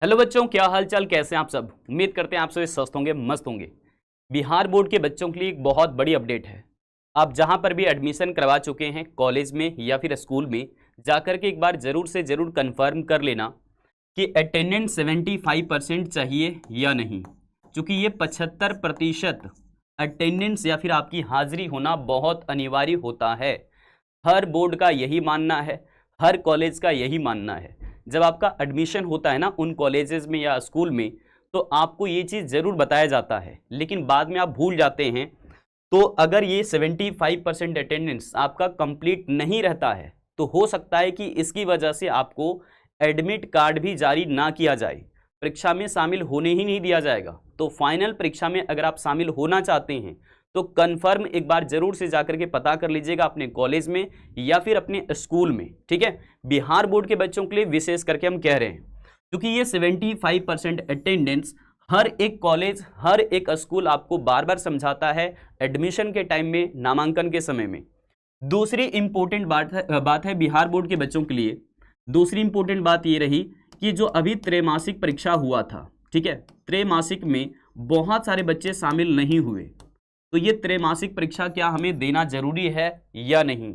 Hello बच्चों, क्या हाल चाल, कैसे हैं आप सब। उम्मीद करते हैं आप सभी स्वस्थ होंगे, मस्त होंगे। बिहार बोर्ड के बच्चों के लिए एक बहुत बड़ी अपडेट है। आप जहां पर भी एडमिशन करवा चुके हैं कॉलेज में या फिर स्कूल में, जाकर के एक बार ज़रूर से ज़रूर कंफर्म कर लेना कि अटेंडेंस 75% चाहिए या नहीं। क्योंकि ये 75% अटेंडेंस या फिर आपकी हाजिरी होना बहुत अनिवार्य होता है। हर बोर्ड का यही मानना है, हर कॉलेज का यही मानना है। जब आपका एडमिशन होता है ना उन कॉलेजेस में या स्कूल में, तो आपको ये चीज़ ज़रूर बताया जाता है, लेकिन बाद में आप भूल जाते हैं। तो अगर ये 75% अटेंडेंस आपका कंप्लीट नहीं रहता है, तो हो सकता है कि इसकी वजह से आपको एडमिट कार्ड भी जारी ना किया जाए, परीक्षा में शामिल होने ही नहीं दिया जाएगा। तो फाइनल परीक्षा में अगर आप शामिल होना चाहते हैं तो कंफर्म एक बार जरूर से जाकर के पता कर लीजिएगा अपने कॉलेज में या फिर अपने स्कूल में, ठीक है। बिहार बोर्ड के बच्चों के लिए विशेष करके हम कह रहे हैं, क्योंकि ये 75% अटेंडेंस हर एक कॉलेज, हर एक स्कूल आपको बार बार समझाता है एडमिशन के टाइम में, नामांकन के समय में। दूसरी इंपॉर्टेंट बात है बिहार बोर्ड के बच्चों के लिए। दूसरी इंपॉर्टेंट बात ये रही कि जो अभी त्रैमासिक परीक्षा हुआ था, ठीक है, त्रैमासिक में बहुत सारे बच्चे शामिल नहीं हुए। तो ये त्रैमासिक परीक्षा क्या हमें देना जरूरी है या नहीं?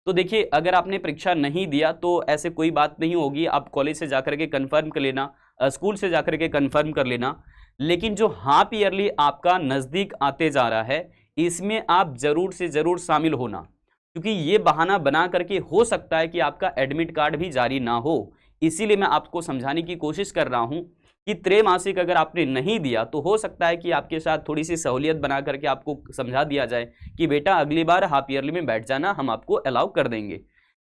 तो देखिए, अगर आपने परीक्षा नहीं दिया तो ऐसे कोई बात नहीं होगी, आप कॉलेज से जाकर के कंफर्म कर लेना, स्कूल से जाकर के कंफर्म कर लेना। लेकिन जो हाफ ईयरली आपका नज़दीक आते जा रहा है, इसमें आप जरूर से जरूर शामिल होना, क्योंकि ये बहाना बना करके हो सकता है कि आपका एडमिट कार्ड भी जारी ना हो। इसीलिए मैं आपको समझाने की कोशिश कर रहा हूँ कि त्रैमासिक अगर आपने नहीं दिया तो हो सकता है कि आपके साथ थोड़ी सी सहूलियत बना करके आपको समझा दिया जाए कि बेटा अगली बार हाफ ईयरली में बैठ जाना, हम आपको अलाउ कर देंगे।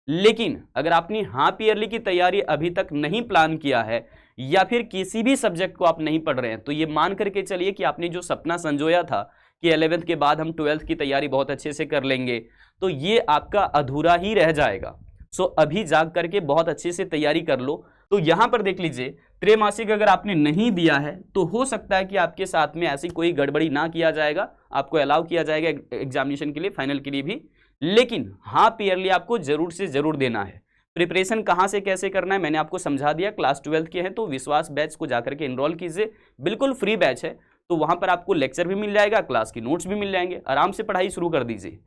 लेकिन अगर आपने हाफ ईयरली की तैयारी अभी तक नहीं प्लान किया है या फिर किसी भी सब्जेक्ट को आप नहीं पढ़ रहे हैं, तो ये मान करके चलिए कि आपने जो सपना संजोया था कि 11th के बाद हम 12th की तैयारी बहुत अच्छे से कर लेंगे, तो ये आपका अधूरा ही रह जाएगा। सो अभी जाग करके बहुत अच्छे से तैयारी कर लो। तो यहां पर देख लीजिए, त्रैमासिक अगर आपने नहीं दिया है तो हो सकता है कि आपके साथ में ऐसी कोई गड़बड़ी ना किया जाएगा, आपको अलाउ किया जाएगा एग्जामिनेशन के लिए, फाइनल के लिए भी। लेकिन हाफ ईयरली आपको जरूर से जरूर देना है। प्रिपरेशन कहां से कैसे करना है मैंने आपको समझा दिया। क्लास 12th के हैं तो विश्वास बैच को जाकर के एनरोल कीजिए, बिल्कुल फ्री बैच है। तो वहां पर आपको लेक्चर भी मिल जाएगा, क्लास की नोट्स भी मिल जाएंगे, आराम से पढ़ाई शुरू कर दीजिए।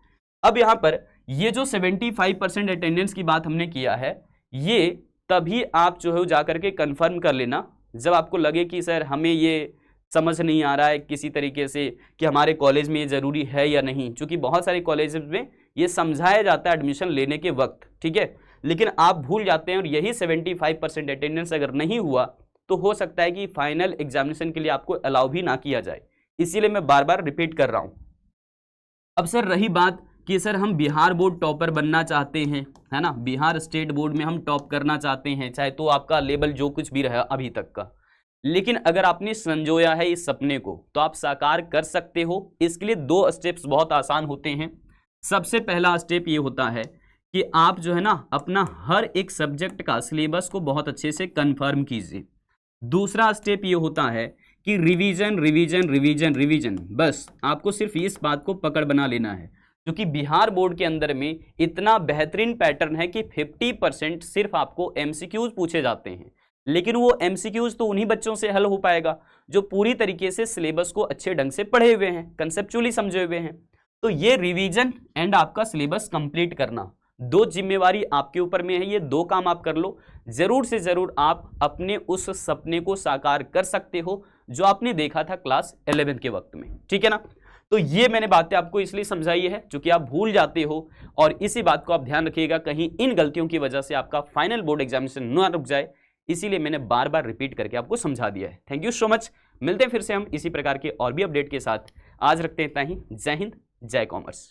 अब यहाँ पर ये जो 75% अटेंडेंस की बात हमने किया है, ये तभी आप जो है जाकर के कंफर्म कर लेना जब आपको लगे कि सर हमें ये समझ नहीं आ रहा है किसी तरीके से कि हमारे कॉलेज में ये ज़रूरी है या नहीं। क्योंकि बहुत सारे कॉलेज में ये समझाया जाता है एडमिशन लेने के वक्त, ठीक है, लेकिन आप भूल जाते हैं। और यही 75% अटेंडेंस अगर नहीं हुआ तो हो सकता है कि फाइनल एग्जामिनेशन के लिए आपको अलाउ भी ना किया जाए। इसीलिए मैं बार बार रिपीट कर रहा हूँ। अब सर रही बात कि सर हम बिहार बोर्ड टॉपर बनना चाहते हैं, है ना, बिहार स्टेट बोर्ड में हम टॉप करना चाहते हैं, चाहे तो आपका लेवल जो कुछ भी रहा अभी तक का। लेकिन अगर आपने संजोया है इस सपने को तो आप साकार कर सकते हो। इसके लिए 2 स्टेप्स बहुत आसान होते हैं। सबसे पहला स्टेप ये होता है कि आप जो है ना अपना हर एक सब्जेक्ट का सिलेबस को बहुत अच्छे से कंफर्म कीजिए। दूसरा स्टेप ये होता है कि रिवीजन रिवीजन रिवीजन रिवीजन, बस आपको सिर्फ इस बात को पकड़ बना लेना है। क्योंकि बिहार बोर्ड के अंदर में इतना बेहतरीन पैटर्न है कि 50% सिर्फ आपको एमसीक्यूज पूछे जाते हैं। लेकिन वो एमसीक्यूज तो उन्हीं बच्चों से हल हो पाएगा जो पूरी तरीके से सिलेबस को अच्छे ढंग से पढ़े हुए हैं, कंसेप्चुअली समझे हुए हैं। तो ये रिवीजन एंड आपका सिलेबस कंप्लीट करना, 2 जिम्मेवारी आपके ऊपर में है। ये 2 काम आप कर लो, जरूर से जरूर आप अपने उस सपने को साकार कर सकते हो जो आपने देखा था क्लास 11th के वक्त में, ठीक है ना। तो ये मैंने बातें आपको इसलिए समझाई है क्योंकि आप भूल जाते हो, और इसी बात को आप ध्यान रखिएगा कहीं इन गलतियों की वजह से आपका फाइनल बोर्ड एग्जामिनेशन ना रुक जाए। इसीलिए मैंने बार बार रिपीट करके आपको समझा दिया है। Thank you so much. मिलते हैं फिर से हम इसी प्रकार के और भी अपडेट के साथ। आज रखते हैं इतना ही। जय हिंद, जय कॉमर्स।